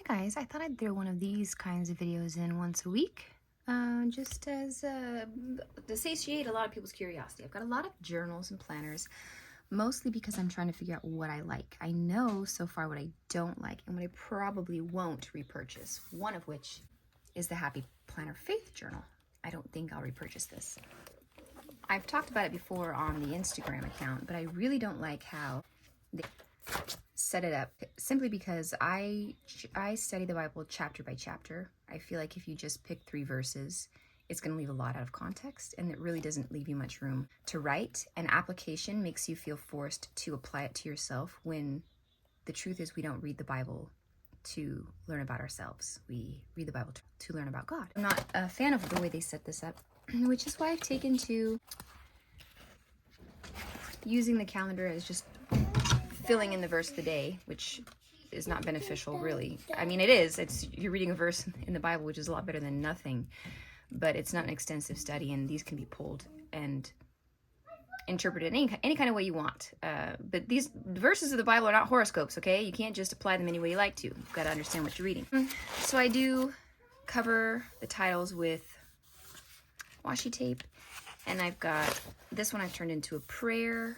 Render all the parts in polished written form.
Hi guys, I thought I'd throw one of these kinds of videos in once a week, just as to satiate a lot of people's curiosity. I've got a lot of journals and planners, mostly because I'm trying to figure out what I like. I know so far what I don't like and what I probably won't repurchase, one of which is the Happy Planner Faith Journal. I don't think I'll repurchase this. I've talked about it before on the Instagram account, but I really don't like how they set it up, simply because I study the Bible chapter by chapter. I feel like if you just pick 3 verses, it's going to leave a lot out of context, and it really doesn't leave you much room to write. And application makes you feel forced to apply it to yourself, when the truth is we don't read the Bible to learn about ourselves. We read the Bible to learn about God. I'm not a fan of the way they set this up, which is why I've taken to using the calendar as just filling in the verse of the day, which is not beneficial, really. I mean, it is. You're reading a verse in the Bible, which is a lot better than nothing, but it's not an extensive study, and these can be pulled and interpreted any kind of way you want. But these verses of the Bible are not horoscopes, okay? You can't just apply them any way you like to. You've got to understand what you're reading. So I do cover the titles with washi tape, and I've got this one I've turned into a prayer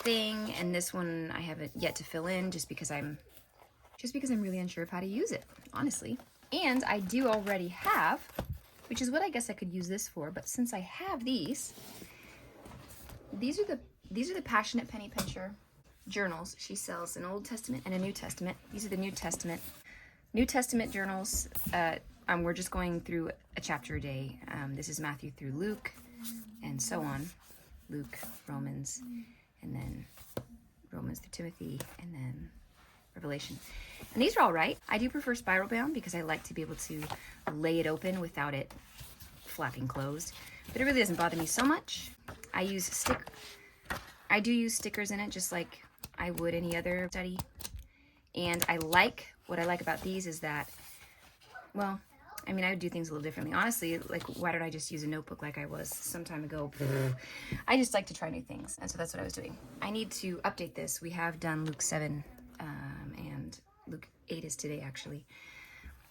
thing, and this one I haven't yet to fill in just because I'm really unsure of how to use it, honestly. And I do already have, which is what I guess I could use this for, but since I have these are the Passionate Penny Pincher journals. She sells an Old Testament and a New Testament. These are the New Testament journals. We're just going through a chapter a day. This is Matthew through Luke, and so on. Luke, Romans, and then Romans through Timothy, and then Revelation. And these are all right. I do prefer spiral bound because I like to be able to lay it open without it flapping closed. But it really doesn't bother me so much. I do use stickers in it just like I would any other study. And what I like about these is that, well, I mean, I would do things a little differently. Honestly, like, why don't I just use a notebook like I was some time ago? I just like to try new things, and so that's what I was doing. I need to update this. We have done Luke 7, and Luke 8 is today, actually.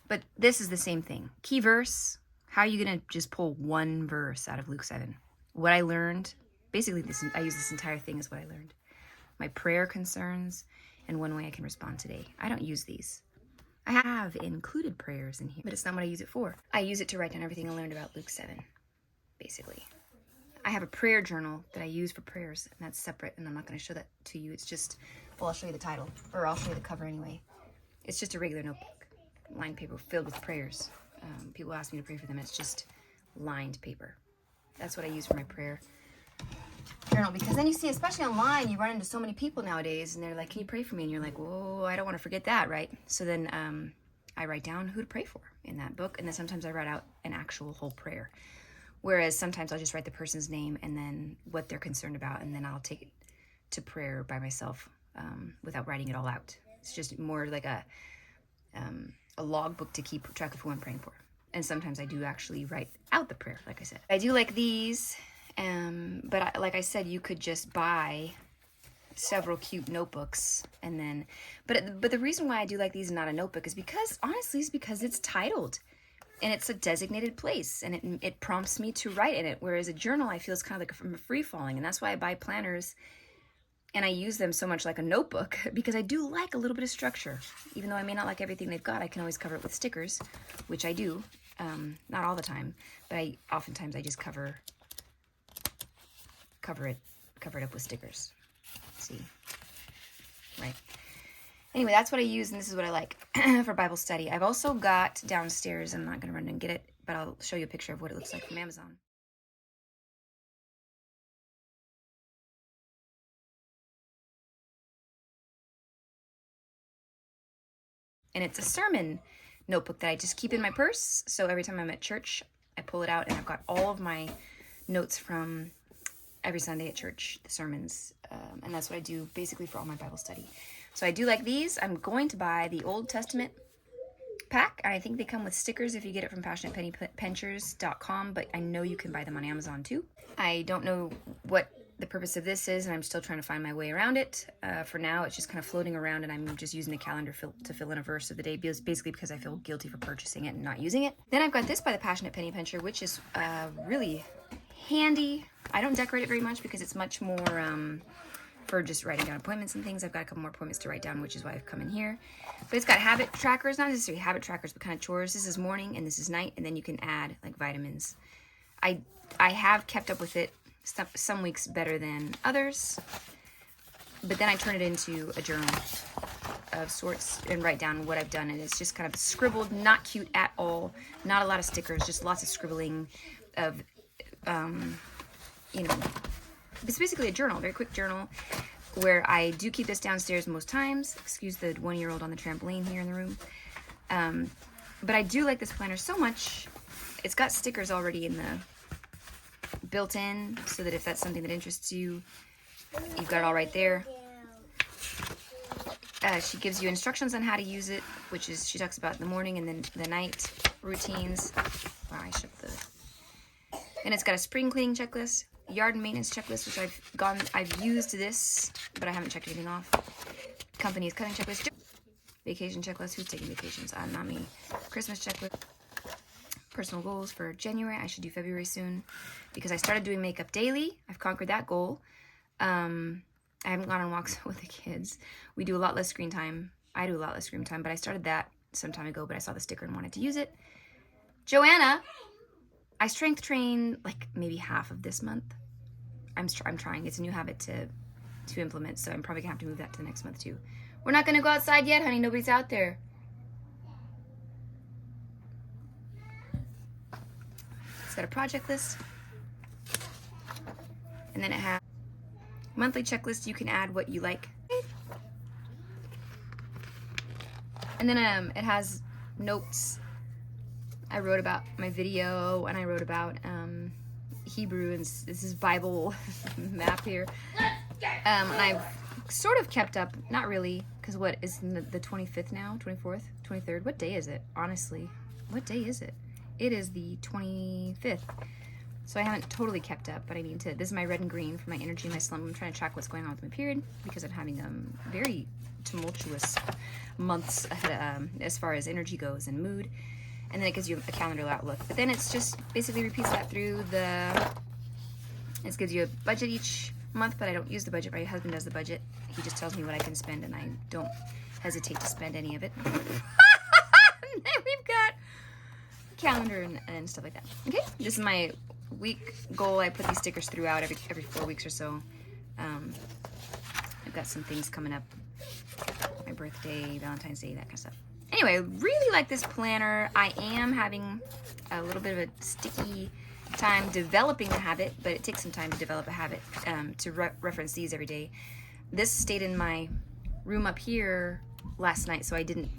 But this is the same thing. Key verse. How are you going to just pull one verse out of Luke 7? What I learned, basically, I use this entire thing as what I learned. My prayer concerns, and one way I can respond today. I don't use these. I have included prayers in here, but it's not what I use it for. I use it to write down everything I learned about Luke 7, basically. I have a prayer journal that I use for prayers, and that's separate, and I'm not going to show that to you. It's just, well, I'll show you the title, or I'll show you the cover anyway. It's just a regular notebook, lined paper filled with prayers. People ask me to pray for them. It's just lined paper. That's what I use for my prayer journal, because then you see, especially online, you run into so many people nowadays, and they're like, can you pray for me? And you're like, whoa, I don't want to forget that, right? So then I write down who to pray for in that book, and then sometimes I write out an actual whole prayer. Whereas sometimes I'll just write the person's name and then what they're concerned about, and then I'll take it to prayer by myself without writing it all out. It's just more like a logbook to keep track of who I'm praying for. And sometimes I do actually write out the prayer, like I said. I do like these. But like I said, you could just buy several cute notebooks, and then, but the reason why I do like these and not a notebook is because, honestly, it's because it's titled, and it's a designated place, and it prompts me to write in it. Whereas a journal, I feel, is kind of like from a free falling, and that's why I buy planners, and I use them so much like a notebook, because I do like a little bit of structure. Even though I may not like everything they've got, I can always cover it with stickers, which I do, not all the time, but oftentimes I just cover it up with stickers. Let's see, right? Anyway, that's what I use, and this is what I like for Bible study. I've also got downstairs, I'm not going to run and get it, but I'll show you a picture of what it looks like from Amazon. And it's a sermon notebook that I just keep in my purse, so every time I'm at church, I pull it out, and I've got all of my notes from every Sunday at church, the sermons, and that's what I do basically for all my Bible study. So I do like these. I'm going to buy the Old Testament pack. I think they come with stickers if you get it from PassionatePennyPinchers.com, but I know you can buy them on Amazon too. I don't know what the purpose of this is, and I'm still trying to find my way around it. For now, it's just kind of floating around, and I'm just using the calendar to fill in a verse of the day, basically because I feel guilty for purchasing it and not using it. Then I've got this by the Passionate Penny Pincher, which is really handy. I don't decorate it very much because it's much more for just writing down appointments and things. I've got a couple more appointments to write down, which is why I've come in here. But it's got habit trackers, not necessarily habit trackers, but kind of chores. This is morning and this is night, and then you can add like vitamins. I have kept up with it some weeks better than others, but then I turn it into a journal of sorts and write down what I've done, and it's just kind of scribbled, not cute at all, not a lot of stickers, just lots of scribbling of, you know, it's basically a journal, a very quick journal, where I do keep this downstairs most times. Excuse the 1-year-old on the trampoline here in the room. But I do like this planner so much. It's got stickers already in the built in, so that if that's something that interests you, you've got it all right there. She gives you instructions on how to use it, which is, she talks about the morning and then the night routines. Wow, I shook the... And it's got a spring cleaning checklist, yard and maintenance checklist, which I've used this, but I haven't checked anything off. Company's cutting checklist, vacation checklist. Who's taking vacations? Not me. Christmas checklist. Personal goals for January. I should do February soon because I started doing makeup daily. I've conquered that goal. I haven't gone on walks with the kids. We do a lot less screen time. I do a lot less screen time, but I started that some time ago, but I saw the sticker and wanted to use it. Joanna, I strength train like maybe half of this month. I'm trying. It's a new habit to implement, so I'm probably gonna have to move that to the next month too. We're not gonna go outside yet, honey. Nobody's out there. It's got a project list, and then it has monthly checklist. You can add what you like, and then it has notes. I wrote about my video, and I wrote about Hebrew, and this is Bible map here. And I've sort of kept up, not really, because what is the 25th now? 24th? 23rd? What day is it? Honestly, what day is it? It is the 25th. So I haven't totally kept up, but I need to. This is my red and green for my energy, my slump. I'm trying to track what's going on with my period because I'm having very tumultuous months as far as energy goes and mood. And then it gives you a calendar outlook. But then it's just basically repeats that through it gives you a budget each month, but I don't use the budget. My husband does the budget. He just tells me what I can spend, and I don't hesitate to spend any of it. And then we've got calendar and stuff like that. Okay, this is my week goal. I put these stickers throughout every 4 weeks or so. I've got some things coming up. My birthday, Valentine's Day, that kind of stuff. Anyway, really like this planner. I am having a little bit of a sticky time developing the habit, but it takes some time to develop a habit to reference these every day. This stayed in my room up here last night, so I did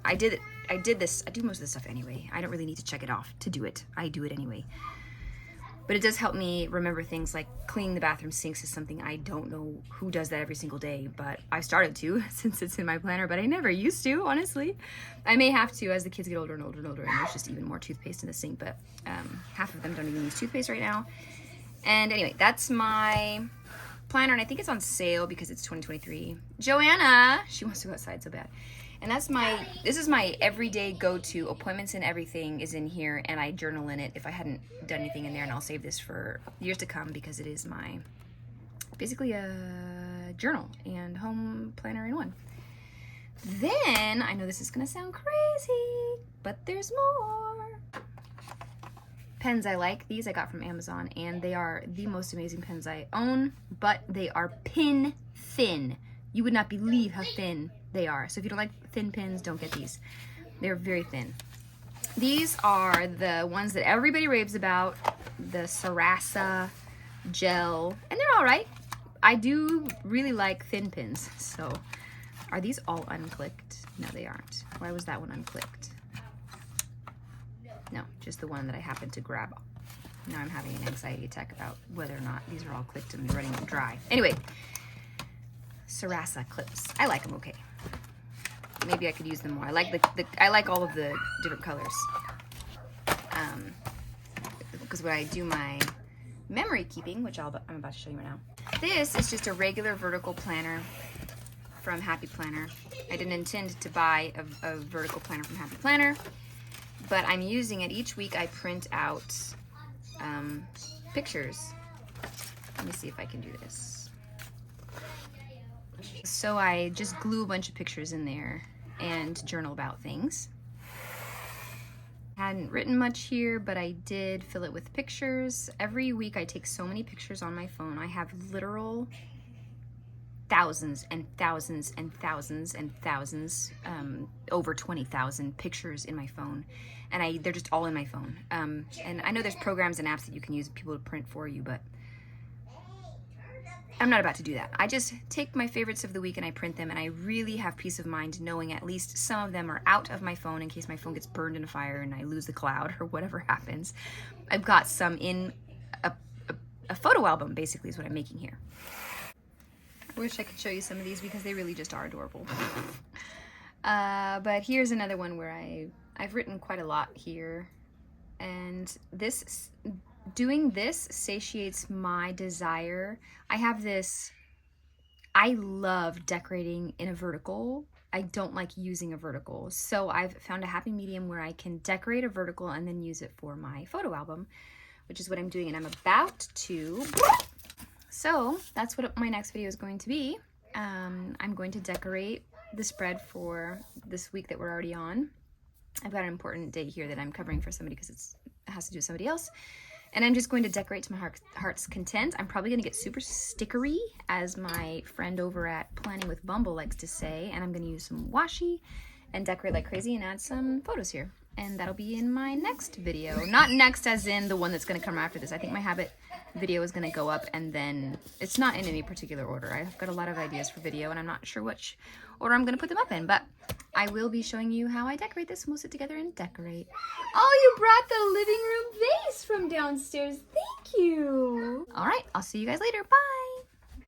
this. I do most of this stuff anyway. I don't really need to check it off to do it. I do it anyway. But it does help me remember things like cleaning the bathroom sinks is something I don't know who does that every single day, but I've started to since it's in my planner, but I never used to, honestly. I may have to as the kids get older and older and older, and there's just even more toothpaste in the sink, but half of them don't even use toothpaste right now. And anyway, that's my planner, and I think it's on sale because it's 2023. Joanna, she wants to go outside so bad. And this is my everyday go-to. Appointments and everything is in here, and I journal in it if I hadn't done anything in there, and I'll save this for years to come because it is basically a journal and home planner in one. Then, I know this is gonna sound crazy, but there's more. Pens I like. These I got from Amazon, and they are the most amazing pens I own, but they are pin thin. You would not believe how thin they are. So if you don't like thin pens, don't get these. They're very thin. These are the ones that everybody raves about, the Sarasa gel, and they're all right. I do really like thin pins. So are these all unclicked? No, they aren't. Why was that one unclicked? No, just the one that I happened to grab. Now I'm having an anxiety attack about whether or not these are all clicked and running dry. Anyway, Sarasa clips. I like them okay. Maybe I could use them more. I like I like all of the different colors. Because when I do my memory keeping, which I'm about to show you right now. This is just a regular vertical planner from Happy Planner. I didn't intend to buy a vertical planner from Happy Planner, but I'm using it each week. I print out pictures. Let me see if I can do this. So I just glue a bunch of pictures in there and journal about things. Hadn't written much here, but I did fill it with pictures. Every week I take so many pictures on my phone. I have literal thousands and thousands and thousands and thousands, over 20,000 pictures in my phone. And they're just all in my phone. And I know there's programs and apps that you can use people to print for you, but I'm not about to do that. I just take my favorites of the week and I print them, and I really have peace of mind knowing at least some of them are out of my phone in case my phone gets burned in a fire and I lose the cloud or whatever happens. I've got some in a photo album, basically, is what I'm making here. I wish I could show you some of these because they really just are adorable. But here's another one where I've written quite a lot here, and doing this satiates my desire. I love decorating in a vertical. I don't like using a vertical. So I've found a happy medium where I can decorate a vertical and then use it for my photo album, which is what I'm doing, and I'm about to. So that's what my next video is going to be. I'm going to decorate the spread for this week that we're already on. I've got an important date here that I'm covering for somebody because it has to do with somebody else. And I'm just going to decorate to my heart's content. I'm probably going to get super stickery, as my friend over at Planning with Bumble likes to say. And I'm going to use some washi and decorate like crazy and add some photos here. And that'll be in my next video. Not next as in the one that's going to come after this. I think my habit video is going to go up, and then it's not in any particular order. I've got a lot of ideas for video, and I'm not sure which order I'm going to put them up in. But I will be showing you how I decorate this, and we'll sit together and decorate. Oh, you brought the living room vase from downstairs. Thank you. All right, I'll see you guys later. Bye.